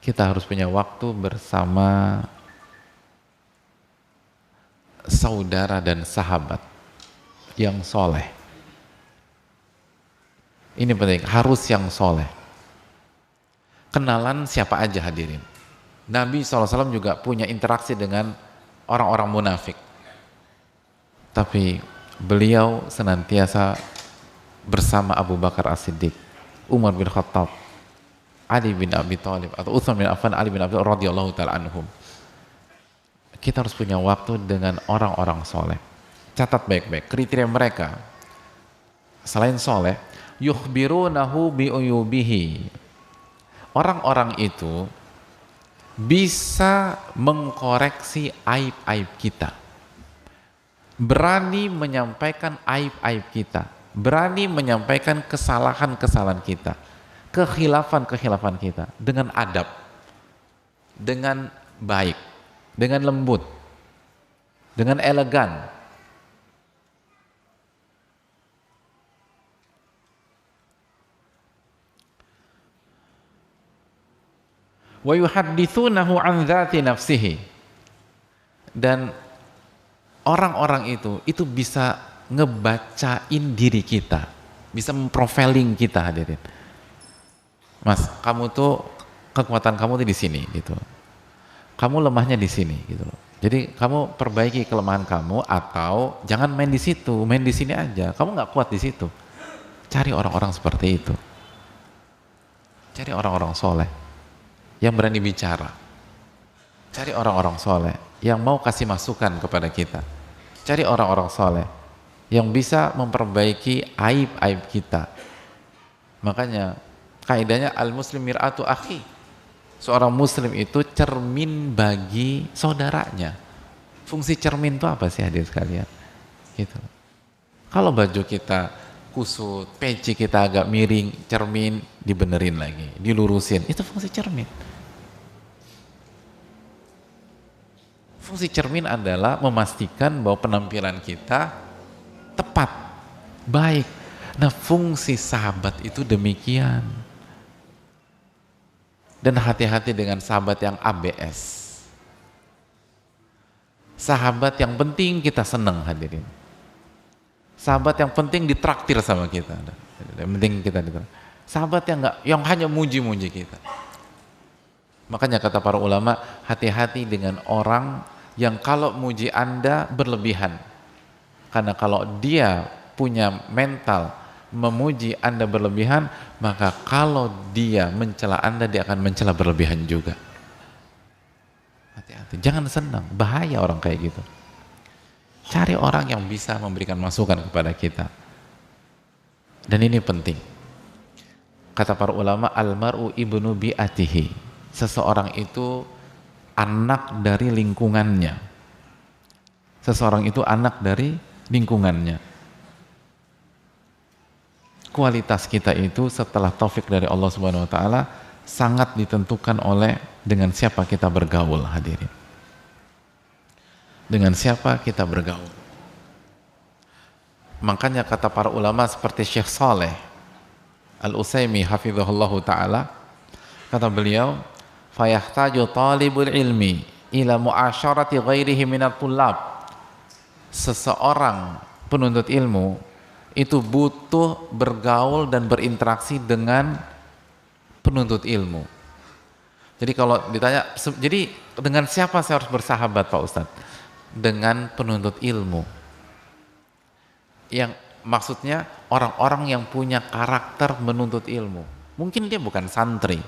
kita harus punya waktu bersama saudara dan sahabat yang soleh. Ini penting, harus yang soleh. Kenalan siapa aja hadirin. Nabi SAW juga punya interaksi dengan orang-orang munafik. Tapi beliau senantiasa bersama Abu Bakar As-Siddiq, Umar bin Khattab, Ali bin Abi Thalib, atau Utsman bin Affan, Ali bin Abi Thalib radhiyallahu ta'ala anhum. Kita harus punya waktu dengan orang-orang soleh. Catat baik-baik kriteria mereka. Selain soleh, yukhbirunahu bi'uyubihi. Orang-orang itu bisa mengkoreksi aib-aib kita. Berani menyampaikan aib-aib kita. Berani menyampaikan kesalahan-kesalahan kita. Kekhilafan-kekhilafan kita. Dengan adab. Dengan baik. Dengan lembut. Dengan elegan. Wa yuhadditsunahu an dzati nafsihi. Dan orang-orang itu bisa ngebacain diri kita, bisa memprofiling kita hadirin. Mas, kamu tuh kekuatan kamu tuh di sini gitu. Kamu lemahnya di sini gitu loh. Jadi kamu perbaiki kelemahan kamu atau jangan main di situ, main di sini aja. Kamu nggak kuat di situ. Cari orang-orang seperti itu. Cari orang-orang soleh yang berani bicara. Cari orang-orang soleh yang mau kasih masukan kepada kita. Cari orang-orang soleh yang bisa memperbaiki aib-aib kita. Makanya kaidahnya al-muslim mir'atu akhi. Seorang muslim itu cermin bagi saudaranya. Fungsi cermin itu apa sih hadirin sekalian? Gitu. Kalau baju kita kusut, peci kita agak miring, cermin dibenerin lagi, dilurusin. Itu fungsi cermin. Fungsi cermin adalah memastikan bahwa penampilan kita tepat, baik. Nah, fungsi sahabat itu demikian. Dan hati-hati dengan sahabat yang ABS. Sahabat yang penting kita senang hadirin. Sahabat yang penting ditraktir sama kita. Yang penting kita ditraktir. Sahabat yang hanya muji-muji kita. Makanya kata para ulama, hati-hati dengan orang yang kalau muji Anda berlebihan. Karena kalau dia punya mental memuji Anda berlebihan, maka kalau dia mencela Anda, dia akan mencela berlebihan juga. Hati-hati, jangan senang, bahaya orang kayak gitu. Cari orang yang bisa memberikan masukan kepada kita. Dan ini penting. Kata para ulama, almaru ibnu bi'atihi. Seseorang itu anak dari lingkungannya. Seseorang itu anak dari lingkungannya. Kualitas kita itu setelah taufik dari Allah Subhanahu wa taala sangat ditentukan oleh dengan siapa kita bergaul hadirin. Dengan siapa kita bergaul. Makanya kata para ulama seperti Syekh Saleh Al-Utsaimin hafizahullahu taala, kata beliau, fayahtaju talibul ilmi ila muasyarati ghairihi minat tullab. Seseorang penuntut ilmu itu butuh bergaul dan berinteraksi dengan penuntut ilmu. Jadi kalau ditanya, jadi dengan siapa saya harus bersahabat Pak Ustadz? Dengan penuntut ilmu. Yang maksudnya orang-orang yang punya karakter menuntut ilmu. Mungkin dia bukan santri,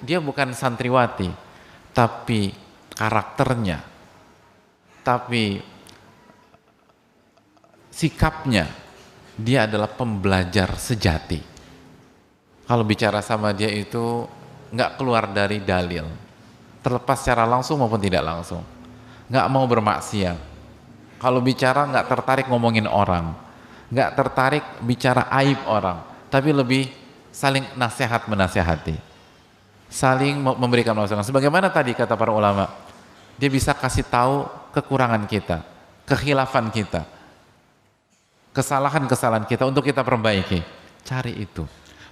dia bukan santriwati, tapi karakternya, tapi sikapnya, dia adalah pembelajar sejati. Kalau bicara sama dia itu nggak keluar dari dalil, terlepas secara langsung maupun tidak langsung, nggak mau bermaksiat. Kalau bicara nggak tertarik ngomongin orang, nggak tertarik bicara aib orang, tapi lebih saling nasihat menasehati, saling memberikan masukan. Sebagaimana tadi kata para ulama, dia bisa kasih tahu kekurangan kita, kekhilafan kita, kesalahan-kesalahan kita untuk kita perbaiki. Cari itu.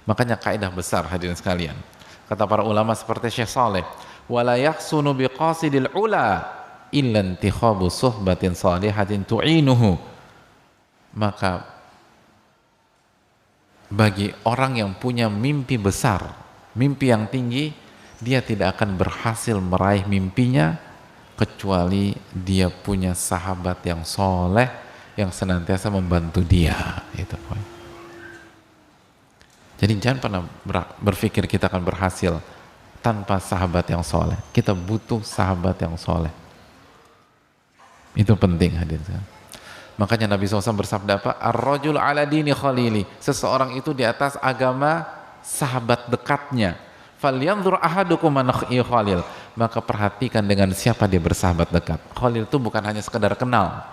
Makanya kaidah besar hadirin sekalian, Kata para ulama seperti Syekh Saleh, wala yakhsunu biqasidil ula illa intikhabu suhbatin salihatin tu'inuhu. Maka bagi orang yang punya mimpi besar, mimpi yang tinggi, dia tidak akan berhasil meraih mimpinya kecuali dia punya sahabat yang soleh yang senantiasa membantu dia. Itu poin. Jadi jangan pernah berpikir kita akan berhasil tanpa sahabat yang soleh. Kita butuh sahabat yang soleh. Itu penting hadirin. Makanya Nabi SAW bersabda apa? Ar-rajul ala dini khalili. Seseorang itu di atas agama sahabat dekatnya. Falyanzur ahadukum man khalil. Maka perhatikan dengan siapa dia bersahabat dekat. Khalil itu bukan hanya sekedar kenal.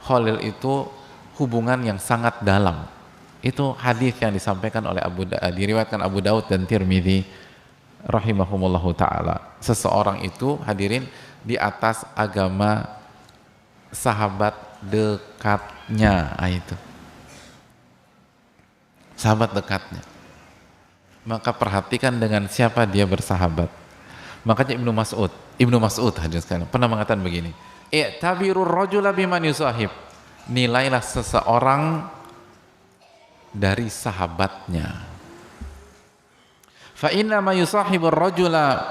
Khalil itu hubungan yang sangat dalam. Itu hadis yang disampaikan oleh diriwayatkan Abu Daud dan Tirmidzi rahimahumullahu taala. Seseorang itu hadirin di atas agama sahabat dekatnya, itu sahabat dekatnya. Maka perhatikan dengan siapa dia bersahabat. Makanya Ibnu Mas'ud hadirin sekalian pernah mengatakan begini, i'tabirur rajula biman yusahib. Nilailah seseorang dari sahabatnya. Fa inna ma yusahibur rajula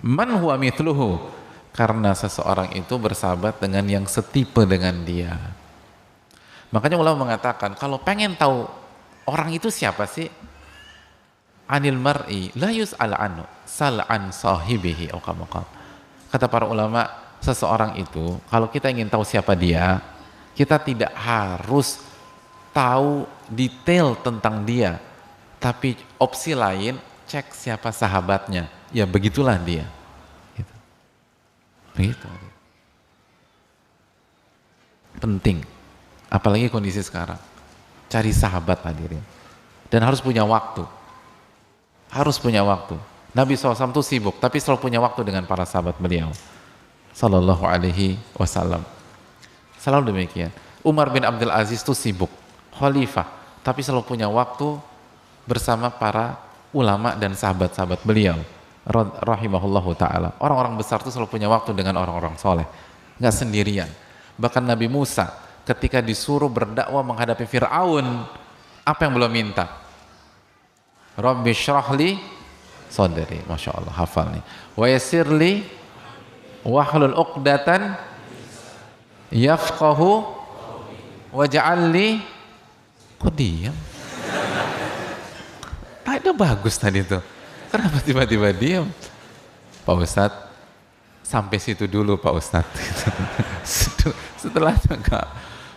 man huwa mithluhu. Karena seseorang itu bersahabat dengan yang setipe dengan dia. Makanya ulama mengatakan kalau pengen tahu orang itu siapa sih, anil mar'i la yus'al anhu sal an sahibihi. Kata para ulama, seseorang itu kalau kita ingin tahu siapa dia, kita tidak harus tahu detail tentang dia, tapi opsi lain cek siapa sahabatnya, ya begitulah dia. Begitu. Penting, apalagi kondisi sekarang, cari sahabat hadirin, dan harus punya waktu. Nabi SAW itu sibuk, tapi selalu punya waktu dengan para sahabat beliau Sallallahu Alaihi Wasallam. Selalu demikian. Umar bin Abdul Aziz itu sibuk, khalifah, tapi selalu punya waktu bersama para ulama dan sahabat-sahabat beliau rahimahullahu ta'ala. Orang-orang besar itu selalu punya waktu dengan orang-orang soleh, nggak sendirian. Bahkan Nabi Musa ketika disuruh berdakwah menghadapi Fir'aun, apa yang belum minta? Rabbi syrahli sadri. Masya Allah, hafal nih. Wa yassirli wahlul uqdatan yafqahu waj'alli. Kok diam? Tadi bagus tadi tuh. Kenapa tiba-tiba diam? Pak Ustadz, sampai situ dulu Pak Ustadz. Setelahnya enggak.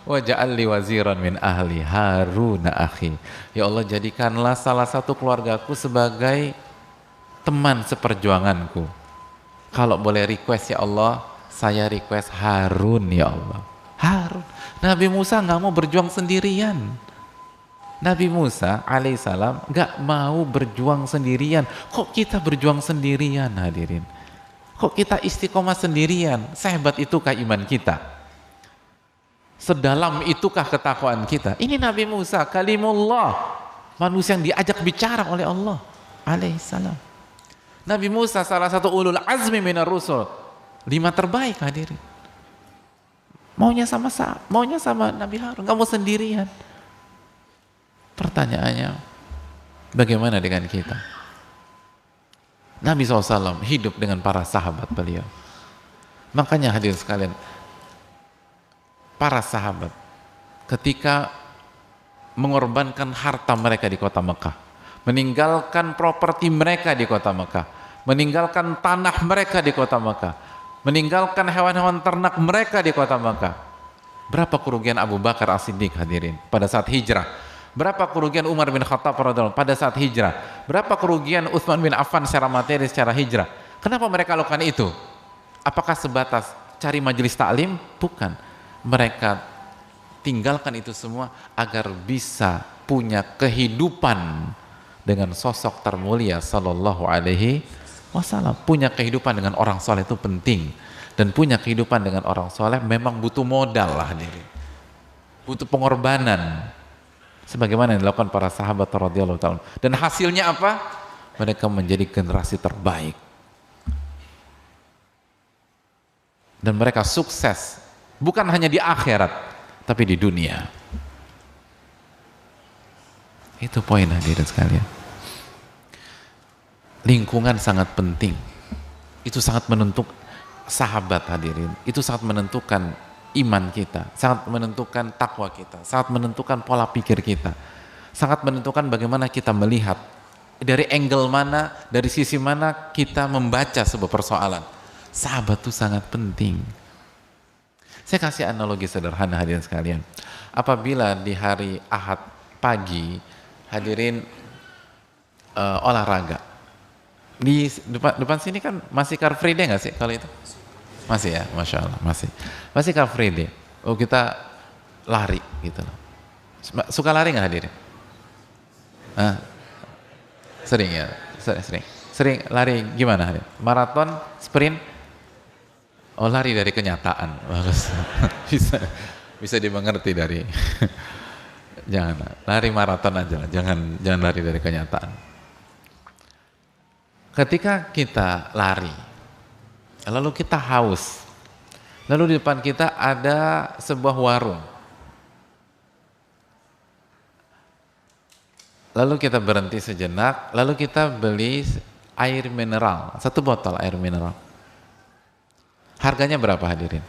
Waj'alli waziran min ahli Harun akhi. Ya Allah, jadikanlah salah satu keluargaku sebagai teman seperjuanganku. Kalau boleh request ya Allah, saya request Harun ya Allah. Harun. Nabi Musa nggak mau berjuang sendirian. Nabi Musa alaihissalam nggak mau berjuang sendirian. Kok kita berjuang sendirian hadirin? Kok kita istiqomah sendirian? Sehebat itukah iman kita? Sedalam itukah ketakwaan kita? Ini Nabi Musa, kalimullah, manusia yang diajak bicara oleh Allah alaihissalam. Nabi Musa salah satu ulul azmi minar rusul, 5 terbaik hadirin. Maunya sama Nabi Harun, nggak mau sendirian. Pertanyaannya, bagaimana dengan kita? Nabi SAW hidup dengan para sahabat beliau. Makanya hadirin sekalian, para sahabat ketika mengorbankan harta mereka di kota Mekah, meninggalkan properti mereka di kota Mekah, meninggalkan tanah mereka di kota Mekah, meninggalkan hewan-hewan ternak mereka di kota Mekah. Berapa kerugian Abu Bakar As-Siddiq hadirin pada saat hijrah? Berapa kerugian Umar bin Khattab pada saat hijrah? Berapa kerugian Utsman bin Affan secara materi, secara hijrah? Kenapa mereka lakukan itu? Apakah sebatas cari majelis taklim? Bukan. Mereka tinggalkan itu semua agar bisa punya kehidupan dengan sosok termulia Sallallahu Alaihi Wasallam. Punya kehidupan dengan orang soleh itu penting, dan punya kehidupan dengan orang soleh memang butuh modal lah, butuh pengorbanan, sebagaimana yang dilakukan para sahabat radhiyallahu ta'ala. Dan hasilnya apa? mereka menjadi generasi terbaik. Dan mereka sukses, bukan hanya di akhirat, tapi di dunia. Itu poin hadirin sekalian. Lingkungan sangat penting. Itu sangat menentukan, sahabat hadirin, itu sangat menentukan iman kita, sangat menentukan takwa kita, sangat menentukan pola pikir kita, sangat menentukan bagaimana kita melihat, dari angle mana, dari sisi mana kita membaca sebuah persoalan. Sahabat itu sangat penting. Saya kasih analogi sederhana hadirin sekalian. Apabila di hari Ahad pagi hadirin olahraga, di depan sini kan masih Car Free Day nggak sih kalau itu? Masih ya, Masya Allah, masih Car Free Day. Oh, kita lari gitu loh. Suka lari nggak hadirin? Sering ya, sering lari gimana hadirin? Maraton, sprint? Oh, lari dari kenyataan. Bagus. bisa dimengerti dari jangan lari maraton aja lah, jangan lari dari kenyataan. Ketika kita lari, lalu kita haus, lalu di depan kita ada sebuah warung, lalu kita berhenti sejenak, lalu kita beli air mineral, 1 botol air mineral. Harganya berapa hadirin?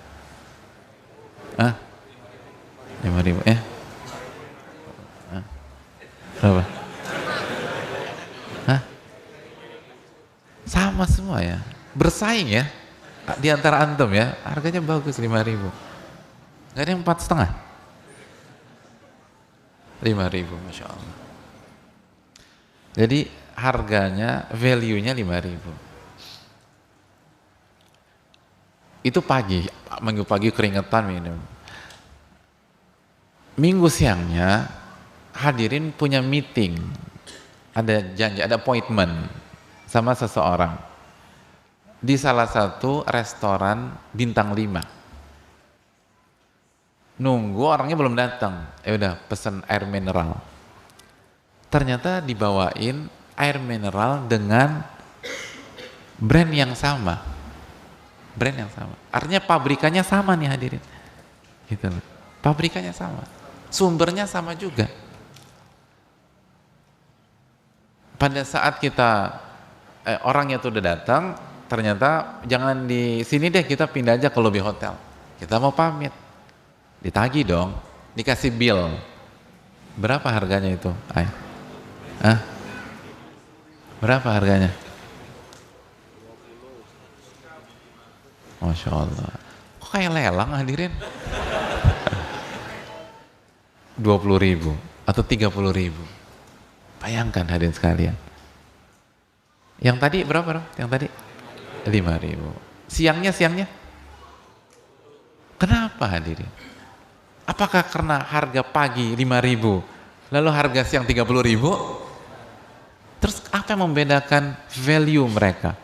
5.000 ya? Berapa? Sama semua ya, bersaing ya di antara antum ya, harganya bagus 5.000. Gak ada yang 4,5? 5.000, Masya Allah. Jadi harganya, value-nya 5.000. Itu pagi, minggu pagi keringetan minum. Minggu siangnya hadirin punya meeting, ada janji, ada appointment sama seseorang di salah satu restoran bintang 5. Nunggu orangnya belum datang, udah pesen air mineral. Ternyata dibawain air mineral dengan brand yang sama. Artinya pabrikannya sama nih hadirin. Gitu loh. Pabrikannya sama. Sumbernya sama juga. Pada saat kita orangnya tuh udah datang, ternyata jangan di sini deh, kita pindah aja ke lobby hotel. Kita mau pamit. Ditagih dong, dikasih bill. Berapa harganya itu? Berapa harganya? Masya Allah. Kok kayak lelang hadirin? 20.000 atau 30.000. Bayangkan hadirin sekalian. Yang tadi berapa? Yang tadi 5.000. Siangnya? Kenapa hadirin? Apakah karena harga pagi 5.000, lalu harga siang 30.000? Terus apa yang membedakan value mereka?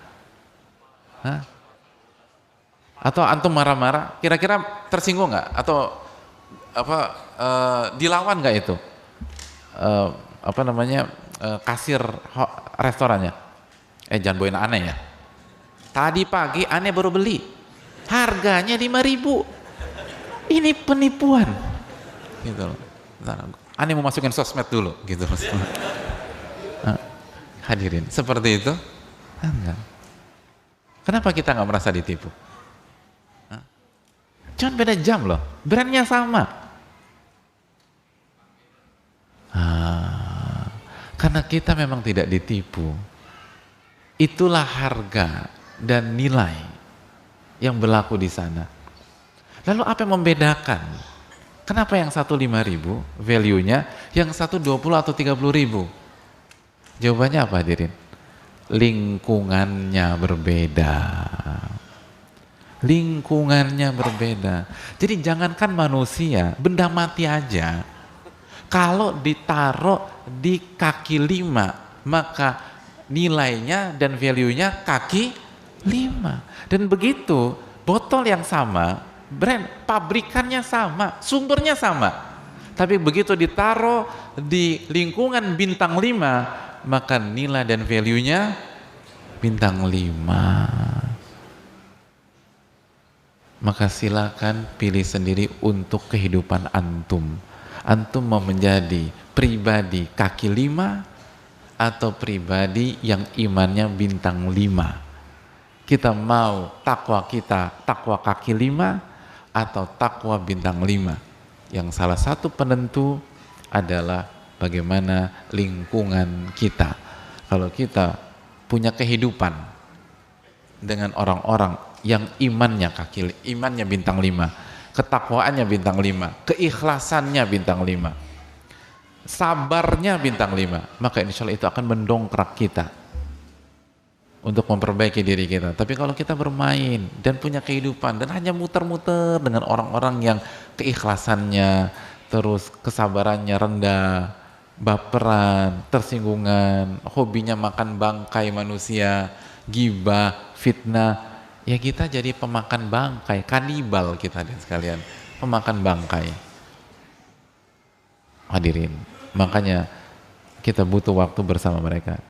Atau antum marah-marah, kira-kira tersinggung nggak? Atau dilawan nggak itu? Kasir restorannya? Jangan bawain aneh ya. Tadi pagi aneh baru beli, harganya 5.000. Ini penipuan. Gitu loh. Aneh mau masukin sosmed dulu, gitu. Hadirin, seperti itu? Enggak. Kenapa kita nggak merasa ditipu? Cuman beda jam loh, brandnya sama. Karena kita memang tidak ditipu. Itulah harga dan nilai yang berlaku di sana. Lalu apa yang membedakan? Kenapa yang satu 5.000 value-nya, yang satu 20 atau 30.000? Jawabannya apa hadirin? Lingkungannya berbeda. Lingkungannya berbeda. Jadi jangankan manusia, benda mati aja, kalau ditaruh di kaki 5, maka nilainya dan value-nya kaki 5. Dan begitu, botol yang sama, brand, pabrikannya sama, sumbernya sama, tapi begitu ditaruh di lingkungan bintang 5, maka nilai dan value-nya bintang 5. Maka silakan pilih sendiri untuk kehidupan antum. Antum mau menjadi pribadi kaki 5 atau pribadi yang imannya bintang 5. Kita mau takwa kita takwa kaki 5 atau takwa bintang 5. Yang salah satu penentu adalah bagaimana lingkungan kita. Kalau kita punya kehidupan dengan orang-orang yang imannya bintang 5, ketakwaannya bintang 5, keikhlasannya bintang 5, sabarnya bintang 5, maka insya Allah itu akan mendongkrak kita untuk memperbaiki diri kita. Tapi kalau kita bermain dan punya kehidupan dan hanya muter-muter dengan orang-orang yang keikhlasannya terus kesabarannya rendah, baperan, tersinggungan, hobinya makan bangkai manusia, gibah, fitnah, ya kita jadi pemakan bangkai, kanibal kita dan sekalian, pemakan bangkai. Hadirin, makanya kita butuh waktu bersama mereka.